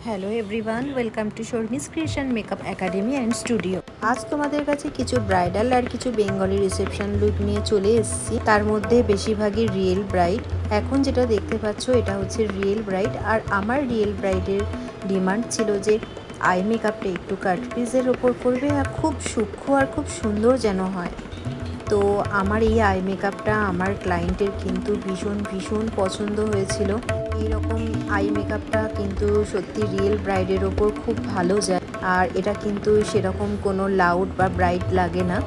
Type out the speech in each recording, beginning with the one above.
Hello everyone, welcome to Sharmi's creation makeup academy and studio. আজ তোমাদের কাছে কিছু ব্রাইডাল আর কিছু বেঙ্গলি রিসেপশন লুক নিয়ে চলে এসেছি। তার মধ্যে বেশিরভাগই রিয়েল ব্রাইড। এখন যেটা দেখতে পাচ্ছ এটা হচ্ছে রিয়েল ব্রাইড। আর আমার রিয়েল ব্রাইডের ডিমান্ড ছিল যে আই মেকআপটা একটু কাট পিসের ওপর করবে আর খুব সূক্ষ্ম আর খুব সুন্দর যেন হয়। তো আমার এই আই মেকআপটা আমার ক্লায়েন্টের কিন্তু ভীষণ ভীষণ পছন্দ হয়েছিল। এইরকম আই মেকআপটা কিন্তু সত্যি রিয়েল ব্রাইডের ওপর খুব ভালো যায়। আর এটা কিন্তু সেরকম কোনো লাউড বা ব্রাইট লাগে না,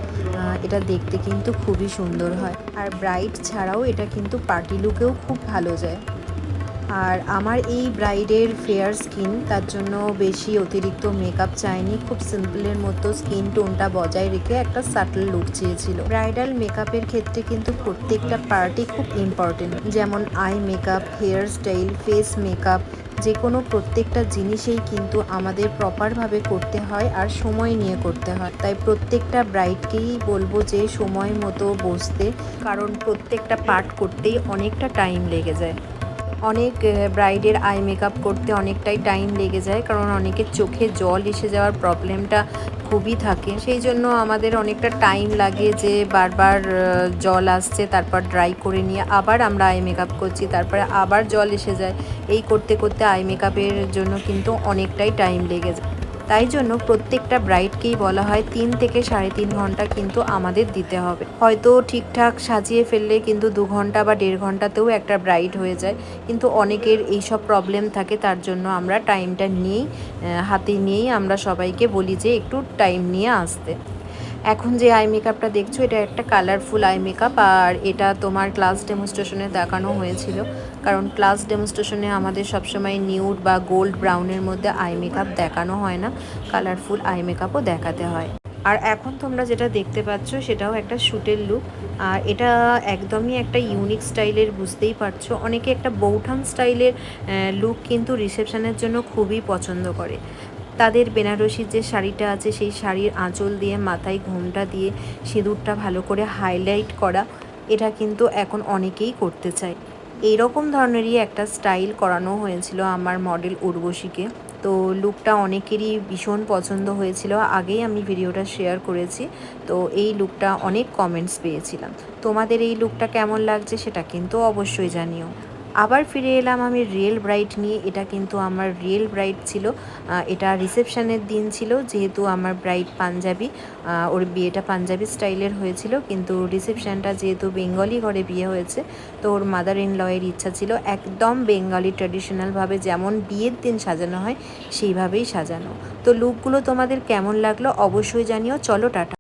এটা দেখতে কিন্তু খুবই সুন্দর হয়। আর ব্রাইট ছাড়াও এটা কিন্তু পার্টি লুকেও খুব ভালো যায়। আর আমার এই ব্রাইডের ফেয়ার স্কিন, তার জন্য বেশি অতিরিক্ত মেকআপ চাইনি, খুব সিম্পলের মতো স্কিন টোনটা বজায় রেখে একটা সাটল লুক চেয়েছিল। ব্রাইডাল মেকআপের ক্ষেত্রে কিন্তু প্রত্যেকটা পার্টই খুব ইম্পর্টেন্ট, যেমন eye makeup, hair style, face makeup, যে কোনো প্রত্যেকটা জিনিসেই কিন্তু আমাদের প্রপারভাবে করতে হয় আর সময় নিয়ে করতে হয়। তাই প্রত্যেকটা ব্রাইডকেই বলবো যে সময় মতো বসতে, কারণ প্রত্যেকটা পার্ট করতেই অনেকটা টাইম লেগে যায়। অনেক ব্রাইডের আই মেকআপ করতে অনেকটাই টাইম লেগে যায়, কারণ অনেকের চোখে জল এসে যাওয়ার প্রবলেমটা খুবই থাকে। সেই জন্য আমাদের অনেকটা টাইম লাগে যে বারবার জল আসছে, তারপর ড্রাই করে নিয়ে আবার আমরা আই মেকআপ করছি, তারপরে আবার জল এসে যায়। এই করতে করতে আই মেকআপের জন্য কিন্তু অনেকটাই টাইম লেগে যায়। তাই জন্য প্রত্যেকটা ব্রাইডকেই বলা হয় 3 থেকে 3.5 ঘন্টা কিন্তু আমাদের দিতে হবে। হয়তো ঠিকঠাক সাজিয়ে ফেললে কিন্তু 2 ঘন্টা বা 1.5 ঘন্টাতেও একটা ব্রাইড হয়ে যায়, কিন্তু অনেকের এইসব প্রবলেম থাকে। তার জন্য আমরা টাইমটা নিয়েই হাতে নিয়েই আমরা সবাইকে বলি যে একটু টাইম নিয়ে আসতে। এখন যে আই মেকআপটা দেখছো এটা একটা কালারফুল আই মেকআপ, আর এটা তোমার ক্লাস ডেমনস্ট্রেশনে দেখানো হয়েছিল। কারণ ক্লাস ডেমনস্ট্রেশনে আমাদের সবসময় নিউড বা গোল্ড ব্রাউনের মধ্যে আই মেকআপ দেখানো হয় না, কালারফুল আই মেকআপও দেখাতে হয়। আর এখন তোমরা যেটা দেখতে পাচ্ছ সেটাও একটা শ্যুটের লুক। আর এটা একদমই একটা ইউনিক স্টাইলের, বুঝতেই পারছো। অনেকে একটা বৌঠান স্টাইলের লুক কিন্তু রিসেপশনের জন্য খুবই পছন্দ করে। তাদের বেনারসির যে শাড়িটা আছে সেই শাড়ির আঁচল দিয়ে, মাথায় ঘোমটা দিয়ে, সিঁদুরটা ভালো করে হাইলাইট করা, এটা কিন্তু এখন অনেকেই করতে চায়। এই রকম ধরনেরই একটা স্টাইল করানো হয়েছিল আমার মডেল উর্বশীকে। তো লুকটা অনেকেরই ভীষণ পছন্দ হয়েছিল, আগেই আমি ভিডিওটা শেয়ার করেছি। তো এই লুকটা অনেক কমেন্টস পেয়েছিলাম। তোমাদের এই লুকটা কেমন লাগছে সেটা কিন্তু অবশ্যই জানিও। আবার ফিরে এলাম আমি রিয়েল ব্রাইড নিয়ে। এটা কিন্তু আমার রিয়েল ব্রাইড ছিল। এটা রিসেপশনের দিন ছিল, যেহেতু আমার ব্রাইড পাঞ্জাবি, ওর বিয়েটা পাঞ্জাবি স্টাইলের হয়েছিল, কিন্তু রিসেপশনটা যেহেতু বেঙ্গলি ঘরে বিয়ে হয়েছে, তো ওর মাদার ইন লয়ের ইচ্ছা ছিল একদম বেঙ্গলি ট্র্যাডিশনালভাবে যেমন বিয়ের দিন সাজানো হয় সেইভাবেই সাজানো। তো লুকগুলো তোমাদের কেমন লাগলো অবশ্যই জানিও। চলো টাটা।